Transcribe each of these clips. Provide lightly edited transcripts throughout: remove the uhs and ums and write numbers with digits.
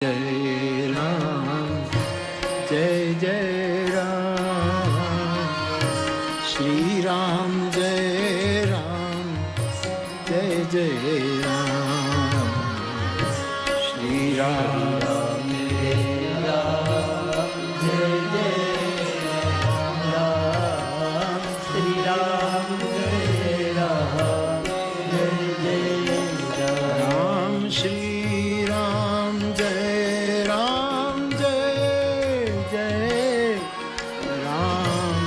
जय राम जय जय राम श्री राम जय राम जय जय राम श्री राम जय राम जय जय राम श्री राम जय राम जय जय राम श्री राम जय राम जय जय राम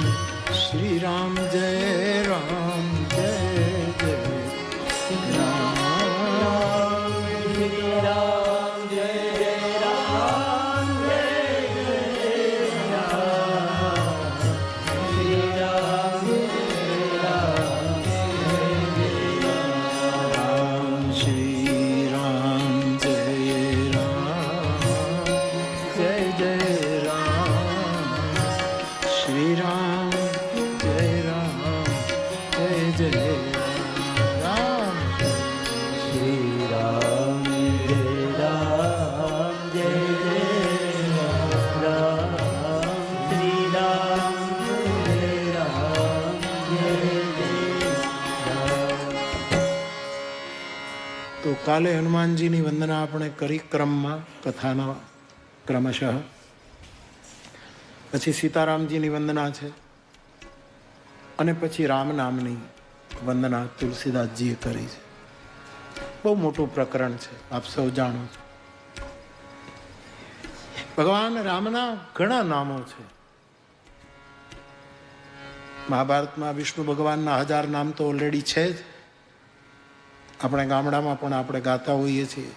श्री राम जय राम जय जय राम श्री राम जय राम जय जय राम श्री राम जय राम जय जय राम श्री राम जय राम जय जय राम श्री राम जय राम जय जय राम श्री राम जय राम जय जय राम श्री राम जय राम जय जय राम। તો કાલે હનુમાનજીની વંદના આપણે કરી ક્રમમાં કથાના ક્રમશઃ. પછી સીતારામજીની વંદના છે અને પછી રામ નામની વંદના તુલસીદાસજીએ કરી છે. બહુ મોટું પ્રકરણ છે, આપ સૌ જાણો છો. ભગવાન રામના ઘણા નામો છે. મહાભારતમાં વિષ્ણુ ભગવાનના 1000 નામ તો ઓલરેડી છે જ. આપણે ગામડામાં પણ આપણે ગાતા હોઈએ છીએ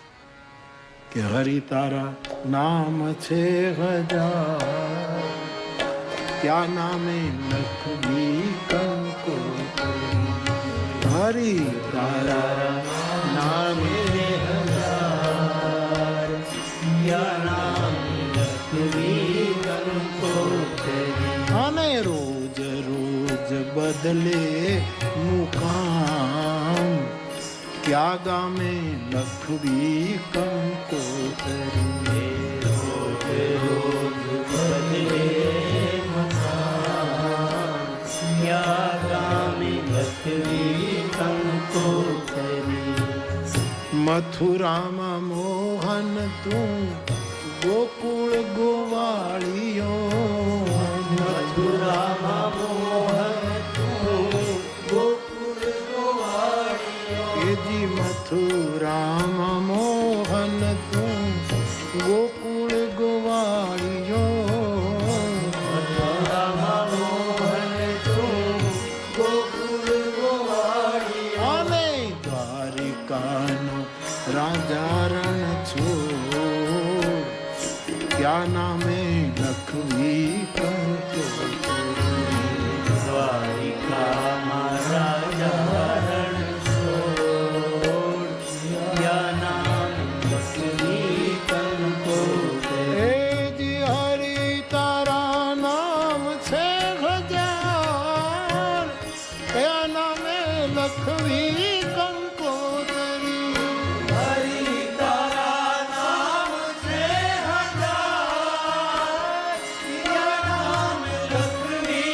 કે હરિ તારા નામ છે 1000, क्या नामे लख भी कंको हरि तारा नामे 1000, क्या नामे लख भी कंको અને રોજ રોજ બદલે મુકામ, क्या गामे लख भी कंकोतरी रोज रोज बदले मुकाम, क्या गामे लख भी कंकोतरी। मथुराમાં મોહન તું ગોકુળ ગોવાળિયો, મથુરામાં મોહન તું ગોકુળ ગોવાળિયો, જી મથુરામાં મોહન તું ગોકુળ ગોવાળિયો, મથુરામાં મોહન તું ગોકુળ ગોવાળિયો, અને દ્વારિકાનો રાજા રણ છોડ, क्या नामे लखवी कंको દ્વારિકામાં રાજા રણ છોડ, क्या नाम लखवी कंको હે જી હરિ તારા નામ છે 1000, કયા નામે લખવી કંકોતરી. હરિ તારા નામ છે 1000, કયા નામે લખવી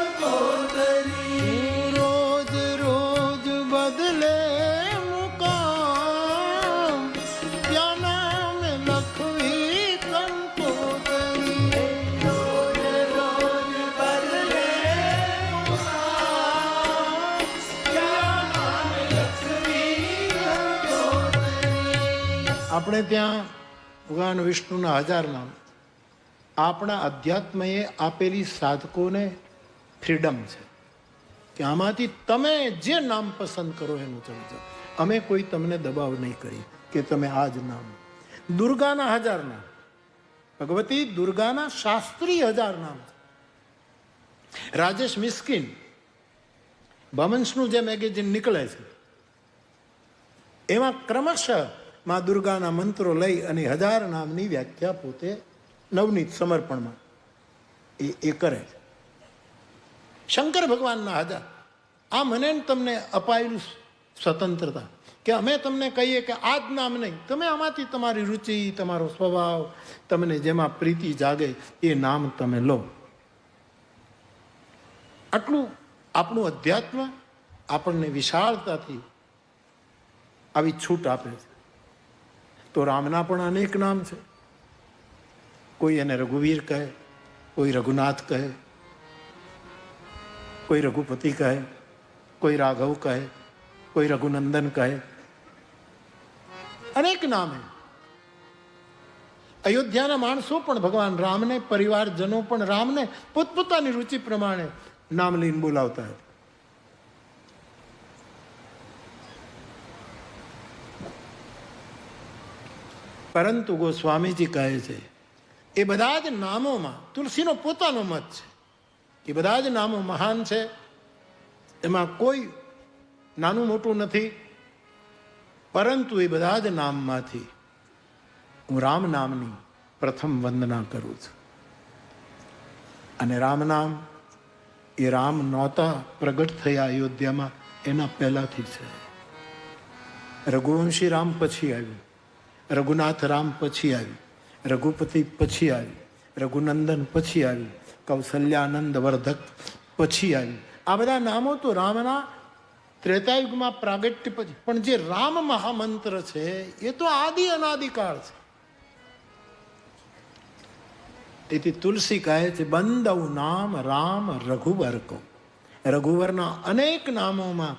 કંકોતરી. રોજ રોજ બદલે મુકામ, કયા નામે લખવી કંકોતરી. રોજ રોજ બદલે મુકામ, કયા નામે લખવી કંકોતરી. આપણે ત્યાં ભગવાન વિષ્ણુના 1000 નામ, આપણા અધ્યાત્મએ આપેલી સાધકોને ફ્રીડમ છે કે આમાંથી તમે જે નામ પસંદ કરો એનું ચડી જાઓ. અમે કોઈ તમને દબાવ નહીં કરી કે તમે આ જ નામ. દુર્ગાના 1000 નામ, ભગવતી દુર્ગાના શાસ્ત્રીય 1000 નામ છે. રાજેશ મિસ્કિન ભમંસનું જે મેગેઝિન નીકળે છે એમાં ક્રમશઃ માં દુર્ગાના મંત્રો લઈ અને 1000 નામની વ્યાખ્યા પોતે નવનીત સમર્પણમાં એ કરે છે. શંકર ભગવાનના 1000 આ મને તમને અપાયેલું સ્વતંત્રતા કે અમે તમને કહીએ કે આ જ નામ નહીં, તમે આમાંથી તમારી રુચિ, તમારો સ્વભાવ, તમને જેમાં પ્રીતિ જાગે એ નામ તમે લો. આટલું આપણું અધ્યાત્મ આપણને વિશાળતાથી આવી છૂટ આપે છે. તો રામના પણ અનેક નામ છે. કોઈ એને રઘુવીર કહે, કોઈ રઘુનાથ કહે, કોઈ રઘુપતિ કહે, કોઈ રાઘવ કહે, કોઈ રઘુનંદન કહે, અનેક નામ હે. અયોધ્યાના માણસો પણ ભગવાન રામને, પરિવારજનો પણ રામને પોતપોતાની રુચિ પ્રમાણે નામ લઈને બોલાવતા હતા. પરંતુ ગોસ્વામીજી કહે છે એ બધા જ નામોમાં તુલસીનો પોતાનો મત છે કે બધા જ નામો મહાન છે, એમાં કોઈ નાનું મોટું નથી. પરંતુ એ બધા જ નામમાંથી હું રામ નામની પ્રથમ વંદના કરું છું. અને રામ નામ એ રામ નહોતા પ્રગટ થયા અયોધ્યામાં, એના પહેલાથી છે. રઘુવંશી રામ પછી આવ્યું, રઘુનાથ રામ પછી આવ્યું, રઘુપતિ પછી આવ્યું, રઘુનંદન પછી આવ્યું, કૌશલ્યાનંદ વર્ધક પછી આવ્યું. આ બધા નામો તો રામના ત્રેતાયુગમાં પ્રાગટ્ય પછી, પણ જે રામ મહામંત્ર છે એ તો આદિ અનાદિકાળ છે. તેથી તુલસી કહે છે બંદવ નામ રામ રઘુવર કો. રઘુવરના અનેક નામોમાં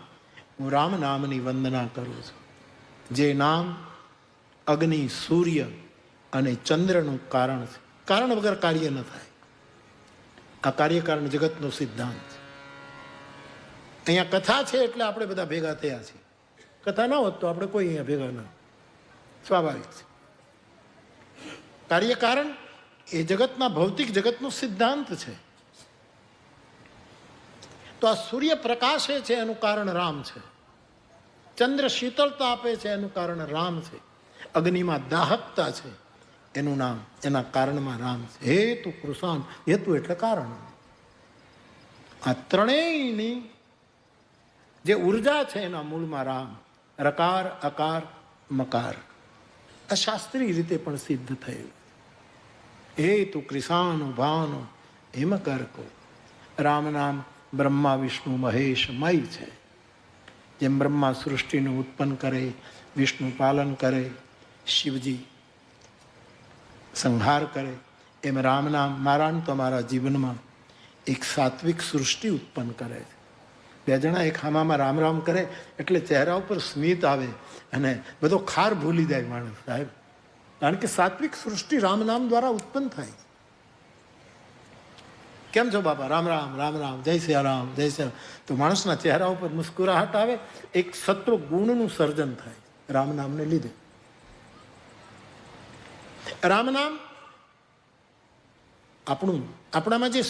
હું રામ નામની વંદના કરું છું. જે નામ અગ્નિ, સૂર્ય અને ચંદ્રનું કારણ છે. કારણ વગર કાર્ય ન થાય. આ કાર્યકારણ જગતનો સિદ્ધાંત છે. અહીંયા કથા છે એટલે આપણે બધા ભેગા થયા છીએ. કથા ના હોત તો આપણે કોઈ અહીંયા ભેગા ના. સ્વાભાવિક છે. કાર્યકારણ એ જગતના ભૌતિક જગતનો સિદ્ધાંત છે. તો આ સૂર્ય પ્રકાશે છે એનું કારણ રામ છે. ચંદ્ર શીતળતા આપે છે એનું કારણ રામ છે. અગ્નિમાં દાહકતા છે એનું નામ, એના કારણમાં રામ છે. હેતુ કૃષાન, હેતુ એટલે કારણ. આ ત્રણેયની જે ઉર્જા છે એના મૂળમાં રામ. રકાર, અકાર, મકાર. આ શાસ્ત્રીય રીતે પણ સિદ્ધ થયું. હેતુ કૃષાનો ભાનો હિમકરકો. રામ નામ બ્રહ્મા વિષ્ણુ મહેશ મય છે. જેમ બ્રહ્મા સૃષ્ટિનું ઉત્પન્ન કરે, વિષ્ણુ પાલન કરે, શિવજી સંહાર કરે, એમ રામ નામ મારા તમારા જીવનમાં એક સાત્વિક સૃષ્ટિ ઉત્પન્ન કરે છે. બે જણા એક હામામાં રામ રામ કરે એટલે ચહેરા ઉપર સ્મિત આવે અને બધો ખાર ભૂલી જાય માણસ સાહેબ. કારણ કે સાત્વિક સૃષ્ટિ રામ નામ દ્વારા ઉત્પન્ન થાય. કેમ છો બાપા? રામ રામ, રામ રામ, જય શ્રી રામ, જય શ્રી. તો માણસના ચહેરા ઉપર મુસ્કુરાહટ આવે, એક સત્વ ગુણનું સર્જન થાય રામ નામને લીધે. રામ નામ આપણામાં જે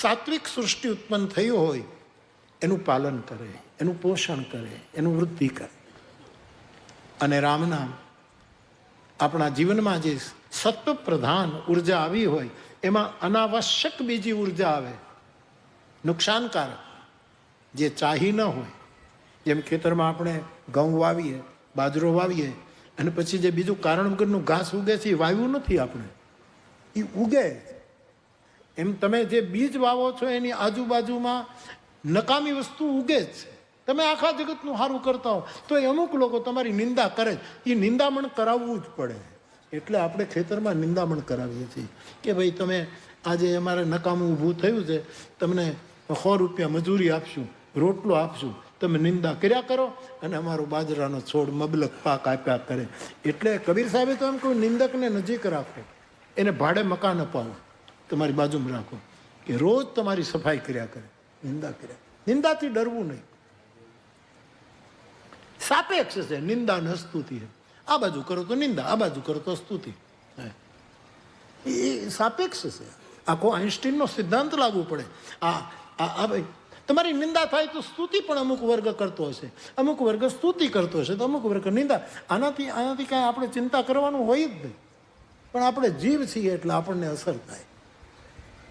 સાત્વિક સૃષ્ટિ ઉત્પન્ન થયું હોય એનું પાલન કરે, એનું પોષણ કરે, એનું વૃદ્ધિ કરે. અને રામ નામ આપણા જીવનમાં જે સત્વ પ્રધાન ઉર્જા આવી હોય એમાં અનાવશ્યક બીજી ઉર્જા આવે, નુકસાનકારક, જે ચાહી ન હોય. જેમ ખેતરમાં આપણે ઘઉં વાવીએ, બાજરો વાવીએ અને પછી જે બીજું કારણ વગરનું ઘાસ ઉગે છે એ વાવ્યું નથી આપણે, એ ઉગે. એમ તમે જે બીજ વાવો છો એની આજુબાજુમાં નકામી વસ્તુ ઉગે જ છે. તમે આખા જગતનું સારું કરતા હો તો એ અમુક લોકો તમારી નિંદા કરે જ. એ નિંદામણ કરાવવું જ પડે. એટલે આપણે ખેતરમાં નિંદામણ કરાવીએ છીએ કે ભાઈ તમે આજે અમારે નકામું ઊભું થયું છે, તમને 100 રૂપિયા મજૂરી આપશું, રોટલો આપશું, તમે નિંદા કર્યા કરો અને અમારો બાજરાનો છોડ મબલક પાક આપ્યા કરે. એટલે કબીર સાહેબે તો એમ કહ્યું નિંદકને નજીક રાખો, એને ભાડે મકાન અપાવો, તમારી બાજુમાં રાખો કે રોજ તમારી સફાઈ કર્યા કરે, નિંદા કર્યા. નિંદાથી ડરવું નહીં. સાપેક્ષ છે નિંદા ને સ્તુતિ. આ બાજુ કરો તો નિંદા, આ બાજુ કરો તો સ્તુતિ. એ સાપેક્ષ છે. આખો આઈન્સ્ટીનનો સિદ્ધાંત લાગુ પડે. ભાઈ તમારી નિંદા થાય તો સ્તુતિ પણ અમુક વર્ગ કરતો હશે, અમુક વર્ગ સ્તુતિ કરતો હશે, તો અમુક વર્ગ નિંદા. આનાથી કાંઈ આપણે ચિંતા કરવાનું હોય જ નહીં. પણ આપણે જીવ છીએ એટલે આપણને અસર થાય.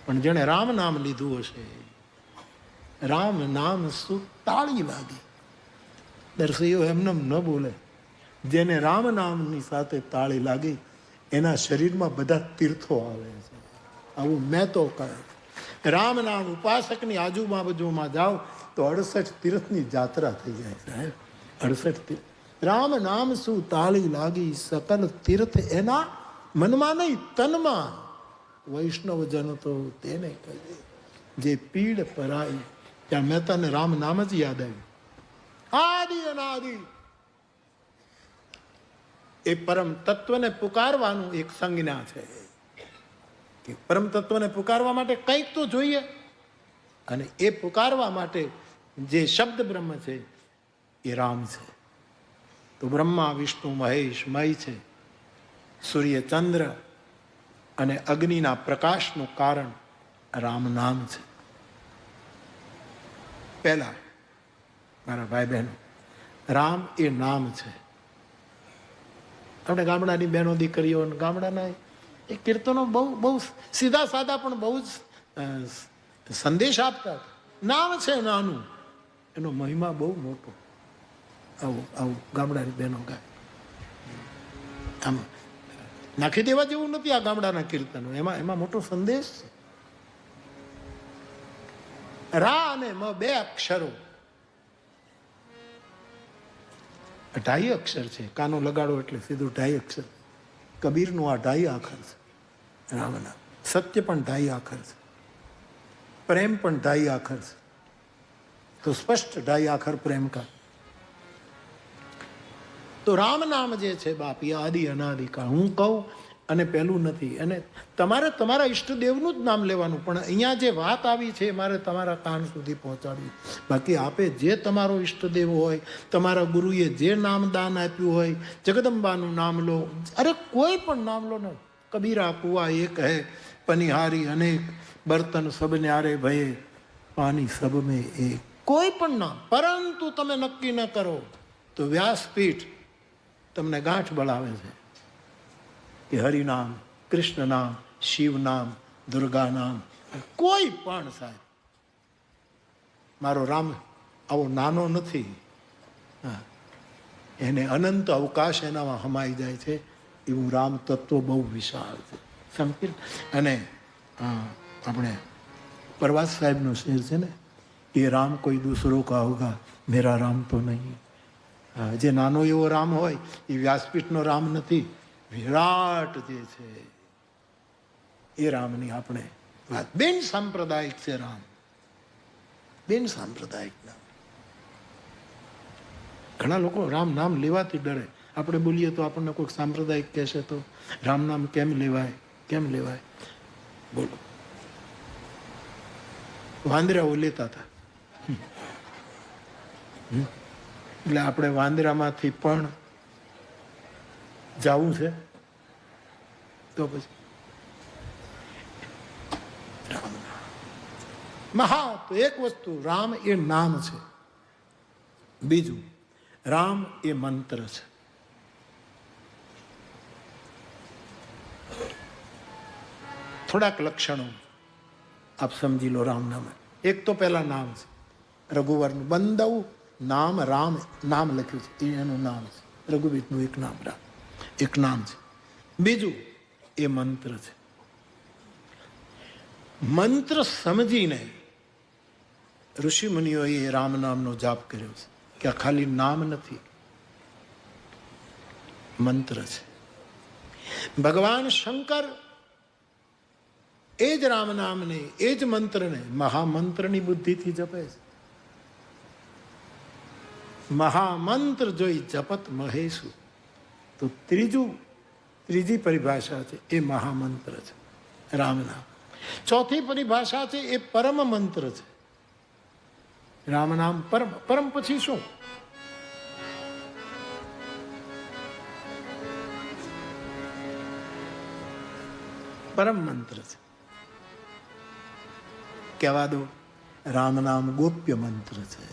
પણ જેણે રામ નામ લીધું હશે, રામ નામ શું તાળી લાગી. દર્શીઓ એમને ન બોલે. જેને રામ નામની સાથે તાળી લાગી એના શરીરમાં બધા તીર્થો આવે છે. આવું મેં તો કહે. રામ નામ ઉપાસકની આજુબાજુમાં જાઓ તો 68 તીર્થની જાત્રા થઈ જાય સાહેબ. 68 તીર્થ. રામ નામ શું તાળી લાગી સકલ તીર્થ એના મનમાં નહીં તનમાં. વૈષ્ણવ જન તો તેને કહે જે પીડ પરાઈ. ત્યાં મહેતાને રામ નામ જ યાદ આવ્યું. આદિ અનાદિ એ પરમ તત્વને પુકારવાનું એક સંજ્ઞા છે કે પરમ તત્વને પુકારવા માટે કંઈક તો જોઈએ, અને એ પુકારવા માટે જે શબ્દ બ્રહ્મ છે એ રામ છે. તો બ્રહ્મા વિષ્ણુ મહેશ મય છે. સૂર્ય ચંદ્ર અને અગ્નિના પ્રકાશનું કારણ રામ નામ છે. પહેલા મારા ભાઈ બહેનો, રામ એ નામ છે. આપણે ગામડાની બહેનો દીકરીઓ ગામડાના એ કીર્તનો બહુ બહુ સીધા સાદા પણ બહુ જ સંદેશ આપતા. નામ છે નાનું, એનો મહિમા બહુ મોટો. આવું આવું ગામડાની બહેનો ગાય. આમ નાખી દેવા જેવું નથી આ ગામડાના કીર્તનો. એમાં મોટો સંદેશ છે. રા અને મ બે અક્ષરો, 2.5 અક્ષર છે. કાનો લગાડો એટલે સીધું 2.5 અક્ષર. કબીરનું આ 2.5 આખર છે રામના. સત્ય પણ 2.5 આખર છે. પ્રેમ પણ 2.5 આખર છે. તો સ્પષ્ટ 2.5 આખર પ્રેમ કા. તો રામ નામ જે છે બાપ એ આદિ અનાદિ કાળ. હું કહું અને પહેલું નથી. અને તમારે તમારા ઈષ્ટદેવનું જ નામ લેવાનું. પણ અહીંયા જે વાત આવી છે મારે તમારા કાન સુધી પહોંચાડવી. બાકી આપે જે તમારો ઈષ્ટદેવ હોય, તમારા ગુરુએ જે નામ દાન આપ્યું હોય, જગદંબાનું નામ લો. અરે કોઈ પણ નામ લો ને. કબીરા કુવા એક હૈ, પનિહારી અનેક, બર્તન સબ ન્યારે ભયે, પાણી સબ મેં એક. કોઈ પણ નામ, પરંતુ તમે નક્કી ન કરો તો વ્યાસપીઠ તમને ગાંઠ બળાવે છે કે હરિનામ, કૃષ્ણ નામ, શિવ નામ, દુર્ગા નામ, કોઈ પણ સાહેબ. મારો રામ આવો નાનો નથી. એને અનંત અવકાશ એનામાં હમાઈ જાય છે. એવું રામ તત્વ બહુ વિશાળ છે, સંકીર્ણ. અને આપણે પ્રવાસ સાહેબનો શેર છે ને, એ રામ કોઈ દૂસરો કા હોગા, મેરા રામ તો નહીં. જે નાનો એવો રામ હોય એ વ્યાસપીઠનો રામ નથી. વિરાટ જે છે એ રામની આપણે વાત. બિન સાંપ્રદાયિક છે રામ, બિન સાંપ્રદાયિક નામ. ઘણા લોકો રામ નામ લેવાથી ડરે. આપણે બોલીએ તો આપણને કોઈક સાંપ્રદાયિક કહેશે તો રામ નામ કેમ લેવાય, કેમ લેવાય? બોલો. વાંદરાઓ લેતા હતા એટલે આપણે વાંદરામાંથી પણ જવું છે તો પછી મહા. તો એક વસ્તુ રામ એ નામ છે. બીજું રામ એ મંત્ર છે. થોડાક લક્ષણો આપ સમજી લો રામ નામ. એક તો પહેલા નામ છે રઘુવરનું. બંદવ નામ રામ નામ લખ્યું છે એનું નામ છે. રઘુવીરનું એક નામ રામ, એક નામ છે. બીજું એ મંત્ર છે. મંત્ર સમજીને ઋષિ મુનિઓએ રામ નામનો જાપ કર્યો છે કે આ ખાલી નામ નથી, મંત્ર છે. ભગવાન શંકર એ જ રામ નામને, એ જ મંત્રને મહામંત્રની બુદ્ધિથી જપે છે. મહામંત્ર જોઈ જપત મહેશુ. તો ત્રીજી પરિભાષા છે એ મહામંત્ર છે રામ નામ. ચોથી પરિભાષા છે એ પરમ મંત્ર છે. રામ નામ પરમ. પરમ પછી શું? પરમ મંત્ર છે. કહેવા દો, રામ નામ ગોપ્ય મંત્ર છે,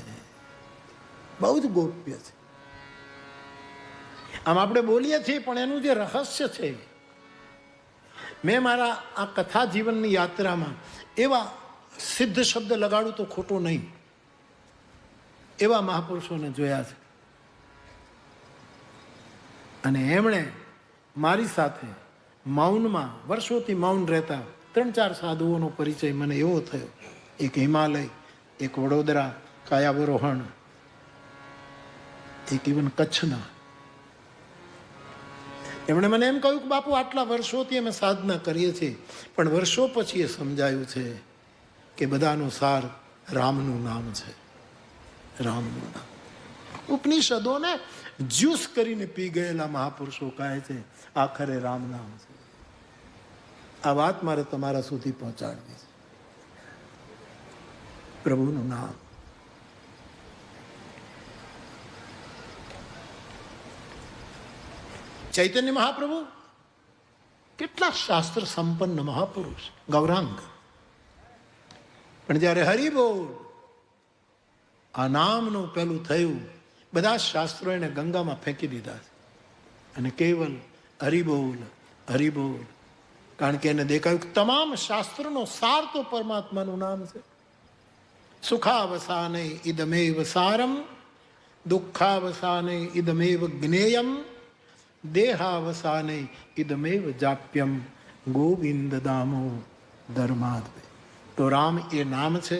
બહુ જ ગોપ્ય છે. આમ આપણે બોલીએ છીએ પણ એનું જે રહસ્ય છે, મેં મારા આ કથા જીવનની યાત્રામાં એવા સિદ્ધ શબ્દ લગાડું તો ખોટો નહીં, એવા મહાપુરુષોને જોયા છે અને એમણે મારી સાથે મૌનમાં વર્ષોથી મૌન રહેતા 3-4 સાધુઓનો પરિચય મને એવો થયો. એક હિમાલય, એક વડોદરા કાયાવરોહણ, એક ઇવન કચ્છના. એમણે મને એમ કહ્યું કે બાપુ આટલા વર્ષોથી અમે સાધના કરીએ છીએ, પણ વર્ષો પછી એ સમજાયું છે કે બધાનો સાર રામનું નામ છે. રામનું નામ. ઉપનિષદોને જ્યુસ કરીને પી ગયેલા મહાપુરુષો કહે છે આખરે રામ નામ છે. આ વાત મારે તમારા સુધી પહોંચાડવી છે. પ્રભુનું નામ. ચૈતન્ય મહાપ્રભુ કેટલા શાસ્ત્ર સંપન્ન મહાપુરુષ, ગૌરાંગ. પણ જ્યારે હરિબોલ આ નામનું પેલું થયું, બધા શાસ્ત્રો એને ગંગામાં ફેંકી દીધા છે અને કેવલ હરિબોલ હરિબોલ. કારણ કે એને દેખાયું કે તમામ શાસ્ત્રનો સાર તો પરમાત્માનું નામ છે. સુખાવસાને ઇદમેવ સારમ, દુઃખાવસાને ઇદમેવ જ્ઞેયમ, દેહાવસાને ઇદમેવ જાપ્યમ, ગોવિંદ દામો ધર્માદ. તો રામ એ નામ છે,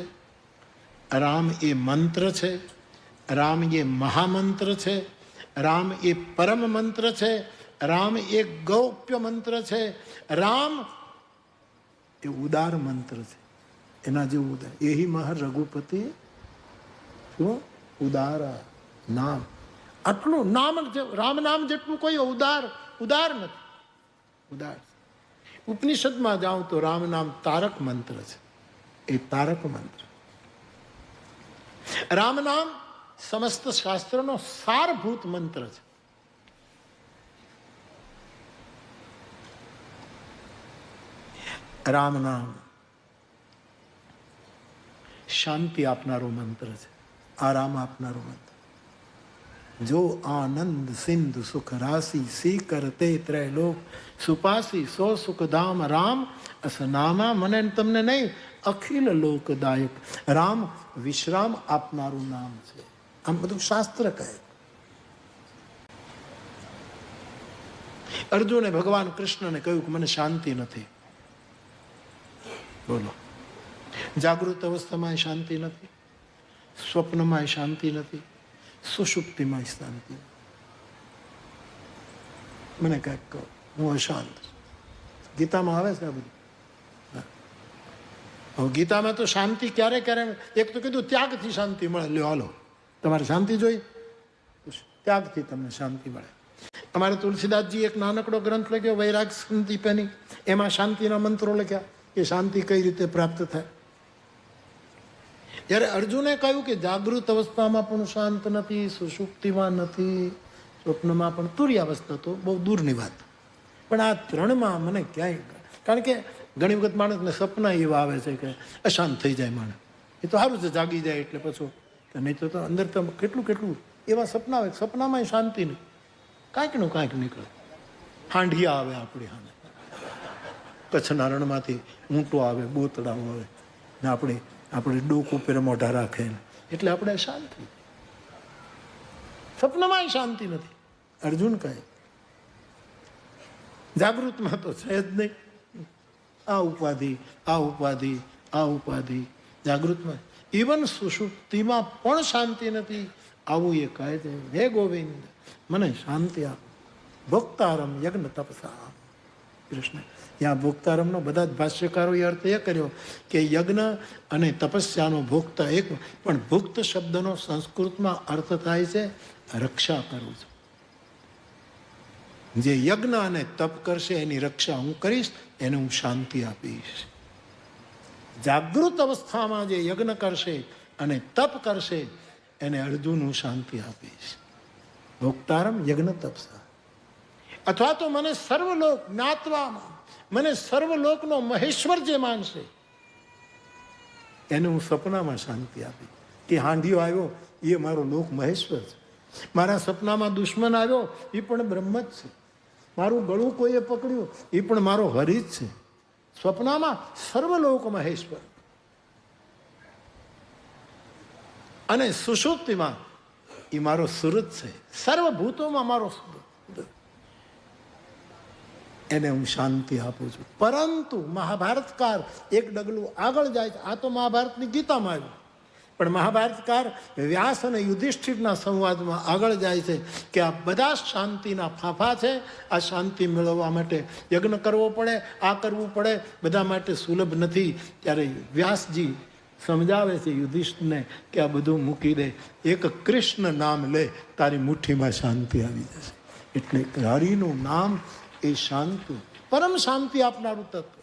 રામ એ મંત્ર છે, રામ એ મહામંત્ર છે, રામ એ પરમ મંત્ર છે, રામ એ ગૌપ્ય મંત્ર છે, રામ એ ઉદાર મંત્ર છે. એના જેવું ઉદાર. એહી મહા રઘુપતિ શું ઉદારા નામ. આટલું નામ, રામ નામ જેટલું કોઈ ઉદાર નથી. ઉદાર. ઉપનિષદમાં જાઉં તો રામ નામ તારક મંત્ર છે. એ તારક મંત્ર. રામ નામ સમસ્ત શાસ્ત્રનો સારભૂત મંત્ર છે. રામ નામ શાંતિ આપનારો મંત્ર છે, આરામ આપનારો મંત્ર. જો આનંદ સિંધુ સુખ રાશિ સી કરતે ત્રૈલોક સુપાસી સો સુખધામ રામ અસ નામા. મને તમને નહીં, અખિલ લોકદાયક. રામ વિશ્રામ આપનારું નામ છે. આમ બધું શાસ્ત્ર કહે. અર્જુને ભગવાન કૃષ્ણને કહ્યું કે મને શાંતિ નથી. બોલો, જાગૃત અવસ્થામાં શાંતિ નથી, સ્વપ્નમાં શાંતિ નથી, સુષુપ્તિમાં શાંતિ. મને કંઈક કહો, હું અશાંત. ગીતામાં આવે છે આ બધું. હવે ગીતામાં તો શાંતિ ક્યારે ક્યારે, એક તો કીધું ત્યાગથી શાંતિ મળે. લ્યો હાલો, તમારે શાંતિ જોઈ, ત્યાગથી તમને શાંતિ મળે. અમારે તુલસીદાસજી એક નાનકડો ગ્રંથ લખ્યો વૈરાગ સંદીપની, એમાં શાંતિના મંત્રો લખ્યા કે શાંતિ કઈ રીતે પ્રાપ્ત થાય. જ્યારે અર્જુને કહ્યું કે જાગૃત અવસ્થામાં પણ શાંત નથી, સુષુપ્તિમાં નથી, સ્વપ્નમાં પણ, તુર્યાવસ્થા તો બહુ દૂરની વાત, પણ આ ત્રણમાં મને ક્યાંય, કારણ કે ઘણી વખત માણસને સપના એવા આવે છે કે અશાંત થઈ જાય માણસ. એ તો સારું છે જાગી જાય એટલે પછી, નહીં તો અંદર તો કેટલું એવા સપના આવે, સપનામાં શાંતિ નહીં, કાંઈકનું કાંઈક નીકળે. હાંડિયા આવે આપણી સામે, કચ્છના રણમાંથી ઊંટો આવે, બોતડાઓ આવે ને આપણે ડોક ઉપર મોઢા રાખે, એટલે આપણે શાંતિ. સપનામાં શાંતિ નથી. અર્જુન કહે જાગૃતમાં તો છે જ નહીં. આ ઉપાધિ જાગૃતમાં, ઇવન સુષુપ્તિમાં પણ શાંતિ નથી. આવું એ કહે છે, હે ગોવિંદ મને શાંતિ આપ. ભોક્તારમ યજ્ઞ તપસા. કૃષ્ણ ત્યાં ભોક્તારમનો બધા જ ભાષ્યકારોએ અર્થ એ કર્યો કે યજ્ઞ અને તપસ્યાનો ભોક્તા એક, પણ ભુક્ત શબ્દનો સંસ્કૃતમાં અર્થ થાય છે રક્ષા કરું છું. જે યજ્ઞ અને તપ કરશે એની રક્ષા હું કરીશ, એને હું શાંતિ આપીશ. જાગૃત અવસ્થામાં જે યજ્ઞ કરશે અને તપ કરશે એને અર્જુન હું શાંતિ આપીશ. ભોક્તારમ યજ્ઞ તપસા. અથવા તો મને સર્વલોક જ્ઞાત્વામાં, મને સર્વલોકનો મહેશ્વર જે માનશે એને હું સપનામાં શાંતિ આપી. કે હાંડિયો આવ્યો એ મારો લોક મહેશ્વર છે, મારા સપનામાં દુશ્મન આવ્યો એ પણ બ્રહ્મ જ છે, મારું ગળું કોઈએ પકડ્યું એ પણ મારો હરિ જ છે. સ્વપ્નમાં સર્વલોક મહેશ્વર. અને સુષુપ્તિમાં એ મારો સુરત છે, સર્વભૂતોમાં મારો સુરત. એને હું શાંતિ આપું છું. પરંતુ મહાભારતકાર એક ડગલું આગળ જાય છે. આ તો મહાભારતની ગીતામાં આવ્યું, પણ મહાભારતકાર વ્યાસ અને યુધિષ્ઠિરના સંવાદમાં આગળ જાય છે કે આ બધા શાંતિના ફાંફા છે. આ શાંતિ મેળવવા માટે યજ્ઞ કરવો પડે, આ કરવું પડે, બધા માટે સુલભ નથી. ત્યારે વ્યાસજી સમજાવે છે યુધિષ્ઠિરને કે આ બધું મૂકી દે, એક કૃષ્ણ નામ લે, તારી મુઠ્ઠીમાં શાંતિ આવી જશે. એટલે હરિનું નામ એ શાંતિ, પરમ શાંતિ આપનારું તત્વ.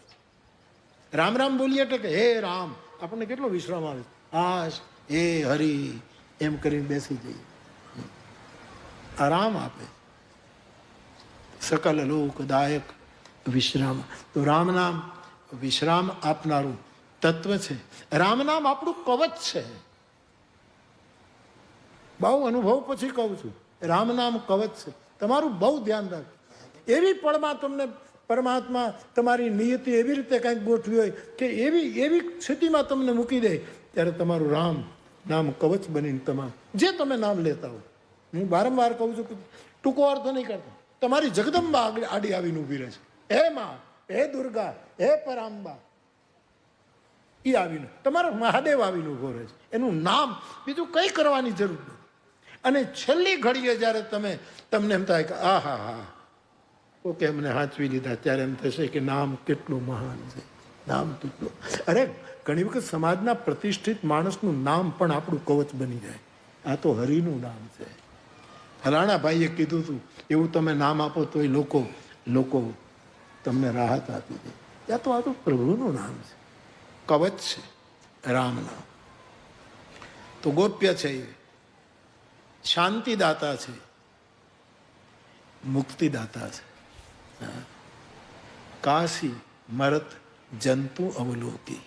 રામ રામ બોલીએ એટલે કે હે રામ, આપણને કેટલો વિશ્રામ આવે. આશ હે હરિ એમ કરીને બેસી જઈએ, આરામ આપે. સકલ લોકદાયક વિશ્રામ. તો રામ નામ વિશ્રામ આપનારું તત્વ છે. રામ નામ આપણું કવચ છે. બહુ અનુભવ પછી કહું છું, રામ નામ કવચ છે. તમારું બહુ ધ્યાન રાખજો. એવી પળમાં તમને પરમાત્મા તમારી નિયતિ એવી રીતે કંઈક ગોઠવી હોય કે એવી સ્થિતિમાં તમને મૂકી દે, ત્યારે તમારું રામ નામ કવચ બનીને તમામ જે તમે નામ લેતા હો, હું વારંવાર કહું છું કે ટૂંકો અર્થ નહીં કરતો, તમારી જગદંબા આડી આવીને ઊભી રહે છે. હે માં, હે દુર્ગા, હે પરાંબા, એ આવીને તમારો મહાદેવ આવીને ઊભો રહે છે. એનું નામ, બીજું કંઈ કરવાની જરૂર નથી. અને છેલ્લી ઘડીએ જ્યારે તમને એમ થાય કે આહા હા ઓકે અમને હાંચવી લીધા, ત્યારે એમ થશે કે નામ કેટલું મહાન છે, નામ કેટલું. અરે ઘણી વખત સમાજના પ્રતિષ્ઠિત માણસનું નામ પણ આપણું કવચ બની જાય. આ તો હરિનું નામ છે. ફલાણા ભાઈએ કીધું હતું એવું તમે નામ આપો તો એ લોકો તમને રાહત આપી દે. ત્યાં તો આ તો પ્રભુનું નામ છે, કવચ છે, રામ નામ. તો ગોપ્ય છે, એ શાંતિદાતા છે, મુક્તિદાતા છે. કાશી મરત જંતુ અવલોકી.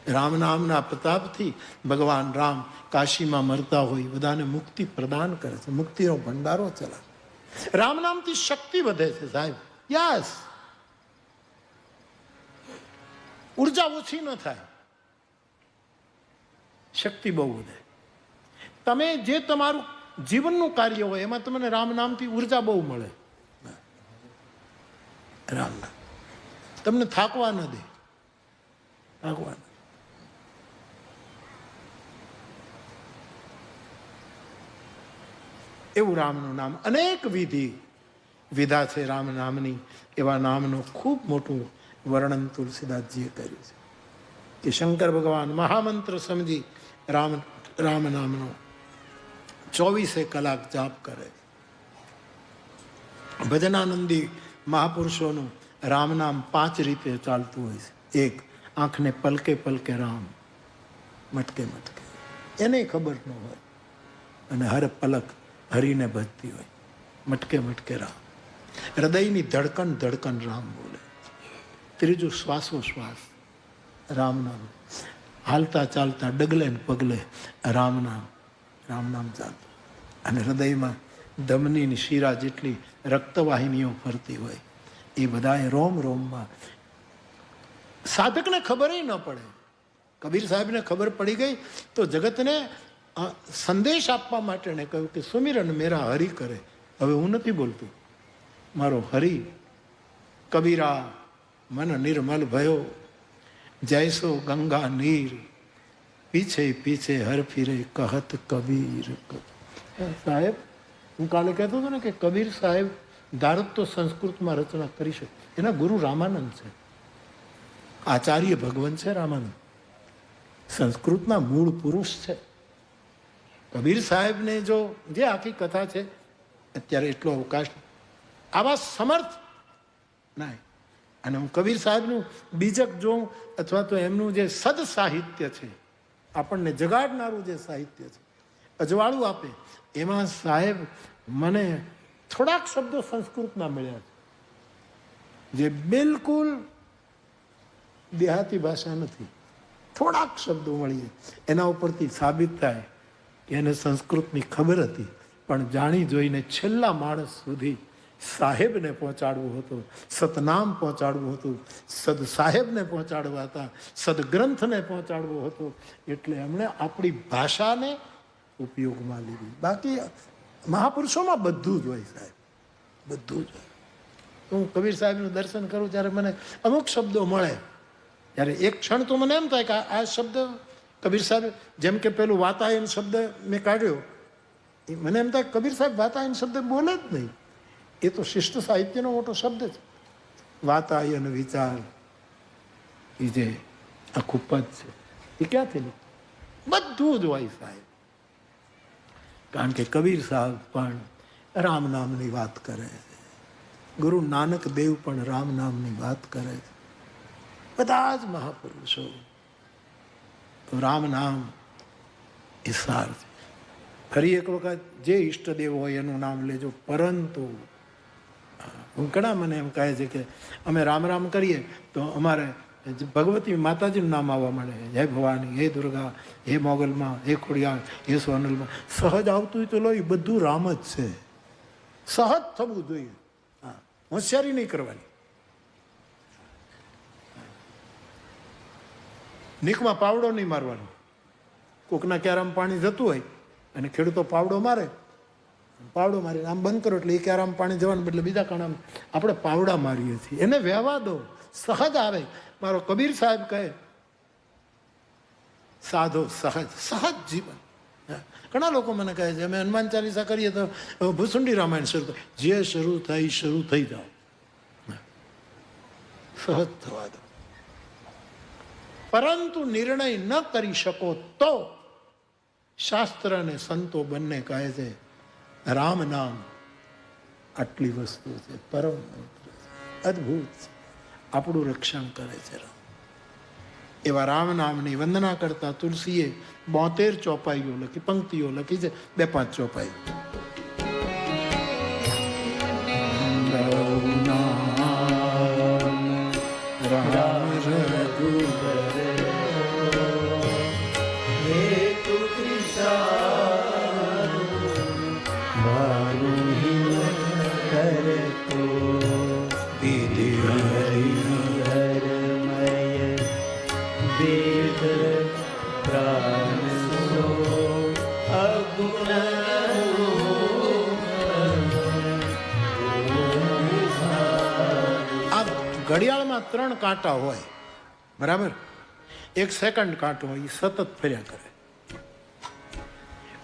રામ નામના પ્રતાપથી ભગવાન રામ કાશીમાં મરતા હોય બધાને મુક્તિ પ્રદાન કરે છે, મુક્તિનો ભંડારો ચલાવે. રામ નામથી શક્તિ વધે છે સાહેબ. યસ, ઉર્જા ઓછી ન થાય, શક્તિ બહુ વધે. તમે જે તમારું જીવનનું કાર્ય હોય એમાં તમને રામ નામથી ઉર્જા બહુ મળે. રામ નામ તમને થાકવા ન દે, થાકવા ન. એવું રામનું નામ અનેક વિધા છે રામ નામની. એવા નામનું ખૂબ મોટું વર્ણન તુલસીદાસજીએ કર્યું છે કે શંકર ભગવાન મહામંત્ર સમજી રામ નામનો 24 કલાક જાપ કરે. ભજનાનંદી મહાપુરુષોનું રામ નામ 5 રીતે ચાલતું હોય છે. એક, આંખને પલકે પલકે રામ, મટકે મટકે, એને ખબર ન હોય અને હર પલક હરીને ભજતી હોય. મટકે મટકે રામ, હૃદયની ધડકન ધડકન રામ બોલે. ત્રીજું, શ્વાસોશ્વાસ રામ નામ, હાલતા ચાલતા ડગલે ને પગલે રામ નામ ચાલતું. અને હૃદયમાં ધમનીની શીરા જેટલી રક્તવાહિનીઓ ફરતી હોય એ બધાએ રોમ રોમમાં. સાધકને ખબર ન પડે. કબીર સાહેબને ખબર પડી ગઈ તો જગતને સંદેશ આપવા માટે ને કહ્યું કે સુમિરન મેરા હરિ કરે. હવે હું નથી બોલતું, મારો હરિ. કબીરા મન નિર્મલ ભયો, જૈસો ગંગા નીર, પીછે પીછે હર ફિરે કહત કબીર. સાહેબ, હું કાલે કહેતો હતો ને કે કબીર સાહેબ ધારત તો સંસ્કૃતમાં રચના કરી શકે. એના ગુરુ રામાનંદ છે, આચાર્ય ભગવાન છે રામાનંદ, સંસ્કૃતના મૂળ પુરુષ છે. કબીર સાહેબને જો જે આખી કથા છે, અત્યારે એટલો અવકાશ આવા સમર્થ ના. અને હું કબીર સાહેબનું બીજક જોઉં અથવા તો એમનું જે સદ સાહિત્ય છે, આપણને જગાડનારું જે સાહિત્ય છે, અજવાળું આપે, એમાં સાહેબ મને થોડાક શબ્દો સંસ્કૃતના મળ્યા છે જે બિલકુલ દેહાતી ભાષા નથી. થોડાક શબ્દો મળીએ એના ઉપરથી સાબિત થાય કે એને સંસ્કૃતની ખબર હતી, પણ જાણી જોઈને છેલ્લા માણસ સુધી સાહેબને પહોંચાડવું હતું, સતનામ પહોંચાડવું હતું, સદ સાહેબને પહોંચાડવા હતા, સદગ્રંથને પહોંચાડવું હતું. એટલે એમણે આપણી ભાષાને ઉપયોગમાં લીધી. બાકી મહાપુરુષોમાં બધું જ હોય સાહેબ, બધું જ હોય. હું કબીર સાહેબનું દર્શન કરું ત્યારે મને અમુક શબ્દો મળે, ત્યારે એક ક્ષણ તો મને એમ થાય કે આ શબ્દ કબીર સાહેબ, જેમ કે પેલું વાતાયન શબ્દ મેં કાઢ્યો, એ મને એમ થાય કબીર સાહેબ વાતાયન શબ્દ બોલે જ નહીં, એ તો શિષ્ટ સાહિત્યનો મોટો શબ્દ છે. વાતાયન વિચાર એ જે આખું પદ છે એ ક્યાંથી લીધું? બધું જ હોય સાહેબ. કારણ કે કબીર સાહેબ પણ રામ નામની વાત કરે છે, ગુરુ નાનક દેવ પણ રામ નામની વાત કરે છે, બધા જ મહાપુરુષો. તો રામ નામ એ સાર છે. ફરી એક વખત જે ઈષ્ટદેવ હોય એનું નામ લેજો, પરંતુ ઘણા મને એમ કહે છે કે અમે રામ રામ કરીએ તો અમારે ભગવતી માતાજીનું નામ આવવા માંડે, હે ભવાની, હે દુર્ગા, હે મોગલમાં, હે ખોડિયાર, હે સોનલમાં. સહજ આવતું હોય તો લો, એ બધું રામ જ છે. સહજ થવું જોઈએ, હા, હોશિયારી નહીં કરવાની. નીકમાં પાવડો નહીં મારવાનો. કોકના ક્યારામાં પાણી જતું હોય અને ખેડૂતો પાવડો મારે, પાવડો મારીને આમ બંધ કરો એટલે એ ક્યારામાં પાણી જવાનું બદલે બીજા કાણામ આપણે પાવડા મારીએ છીએ. એને વહેવા દો, સહજ આવે. મારો કબીર સાહેબ કહે સાધો સહજ, સહજ જીવન. ઘણા લોકો મને કહે છે અમે હનુમાન ચાલીસા કરીએ તો ભૂસુંડી રામાયણ શરૂ થાય. જે શરૂ થાય શરૂ થઈ જાઓ, સહજ થવા દો. પરંતુ નિર્ણય ન કરી શકો તો શાસ્ત્ર અને સંતો બંને કહે છે રામ નામ આટલી વસ્તુ છે, પરમ મંત્ર છે, અદ્ભુત છે, આપણું રક્ષણ કરે છે. એવા રામ નામની વંદના કરતા તુલસીએ 72 ચોપાઈઓ લખી, પંક્તિઓ લખી છે, 2-5 ચોપાઈ. ઘડિયાળમાં 3 કાંટા હોય, બરાબર? 1 સેકન્ડ કાંટો હોય, એ સતત ફર્યા કરે.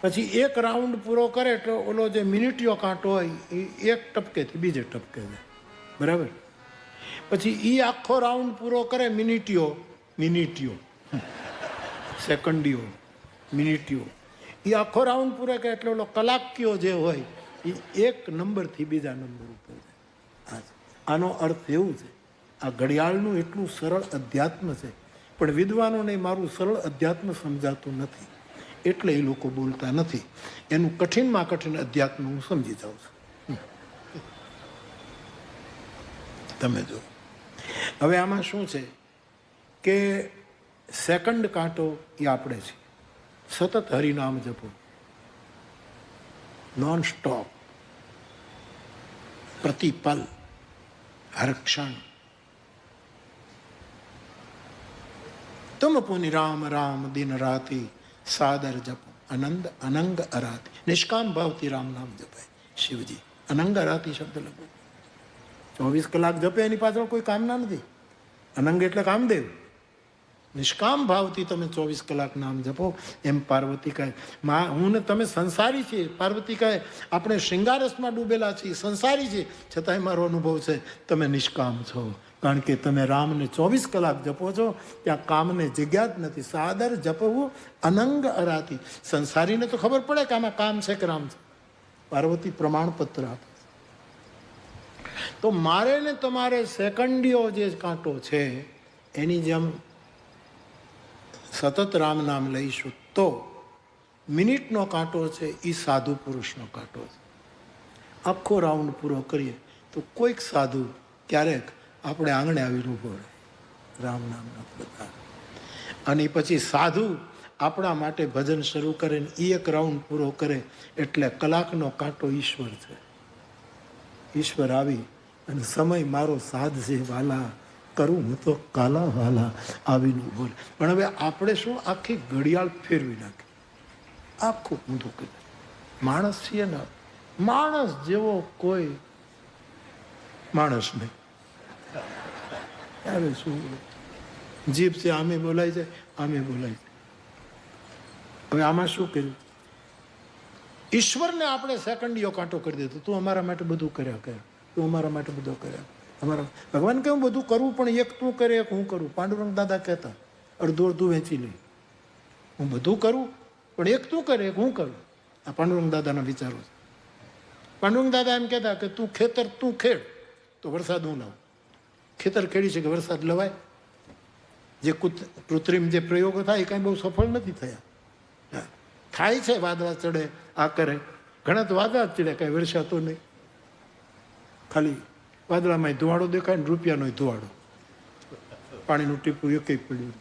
પછી 1 રાઉન્ડ પૂરો કરે એટલે ઓલો જે મિનિટીયો કાંટો હોય એ 1 ટપકેથી બીજે ટપકે જાય, બરાબર? પછી એ આખો રાઉન્ડ પૂરો કરે, મિનિટીયો સેકન્ડીઓ, મિનિટીયો, એ આખો રાઉન્ડ પૂરો કરે એટલે ઓલો કલાકીઓ જે હોય એ 1 નંબરથી બીજા નંબર ઉપર જાય. આનો અર્થ એવું છે, આ ઘડિયાળનું એટલું સરળ અધ્યાત્મ છે, પણ વિદ્વાનોને મારું સરળ અધ્યાત્મ સમજાતું નથી, એટલે એ લોકો બોલતા નથી. એનું કઠિનમાં કઠિન અધ્યાત્મ હું સમજી જાઉં છું. તમે જો હવે આમાં શું છે કે સેકન્ડ કાંટો એ આપણે છે, સતત હરિનામ જપો, નોન સ્ટોપ, પ્રતિપલ, હર ક્ષણ. तुम पुनि राम राम दिन राति सादर जपो आनंद अनंग अराति. निष्काम भावती राम नाम जपाय. शिवजी अनंग अराति शब्द લખો. 24 કલાક જપે એની પાછળ કોઈ કામના નથી. અનંગ એટલે કામદેવ. નિષ્કામ ભાવથી તમે 24 કલાક નામ જપો. એમ પાર્વતી કહે, હું ને તમે સંસારી છીએ. પાર્વતી કહે આપણે શૃંગારસમાં ડૂબેલા છીએ, સંસારી છીએ, છતાંય મારો અનુભવ છે તમે નિષ્કામ છો, કારણ કે તમે રામને 24 કલાક જપો છો. ત્યાં કામને જગ્યા જ નથી. સાદર જપવું અનંગ અરાતી. સંસારીને તો ખબર પડે કે આમાં કામ છે કે રામ છે. પાર્વતી પ્રમાણપત્ર આપે. તો મારે ને તમારે સેકન્ડીઓ જે કાંટો છે એની જેમ સતત રામ નામ લઈશું તો મિનિટનો કાંટો છે એ સાધુ પુરુષનો કાંટો છે. આખો રાઉન્ડ પૂરો કરીએ તો કોઈક સાધુ ક્યારેક આપણે આંગણે આવીને ઊભો રહે રામ નામના પ્રકાર. અને પછી સાધુ આપણા માટે ભજન શરૂ કરે ને એ 1 રાઉન્ડ પૂરો કરે એટલે કલાકનો કાંટો ઈશ્વર છે. ઈશ્વર આવી અને સમય મારો સાધ છે વાલા, કરું હું તો કાલા વાલા, આવીને ઊભો રહે. પણ હવે આપણે શું આખી ઘડિયાળ ફેરવી નાખી, આખું ઊંધું કરી. માણસ છીએ ને, માણસ જેવો કોઈ માણસને. અરે શું જીભ છે, આમે બોલાય છે, આમે બોલાય છે. હવે આમાં શું કર્યું? ઈશ્વરને આપણે સેકન્ડીઓ કાંટો કરી દીધો. તું અમારા માટે બધું કર્યા કરે, તું અમારા માટે બધું કર્યા. અમારા ભગવાન કે હું બધું કરું, પણ એક તું કરે, એક હું કરું. પાંડુરંગ દાદા કહેતા, અડધું અડધું વેચી લઈ. હું બધું કરું, પણ એક તું કરે, એક હું કરું. આ પાંડુરંગ દાદાના વિચારો છે. પાંડુરંગ દાદા એમ કહેતા કે તું ખેતર તું ખેડ તો વરસાદ હું લાવું. ખેતર ખેડી છે કે વરસાદ લવાય? જે કૃત્રિમ જે પ્રયોગો થાય એ કાંઈ બહુ સફળ નથી થયા. થાય છે, વાદળા ચડે, આ કરે. ઘણા તો વાદળા ચડે, કાંઈ વરસાતો નહીં. ખાલી વાદળામાં ધુવાડો દેખાય ને રૂપિયાનો ધુવાડો, પાણીનું ટીપું એકેય પડ્યું.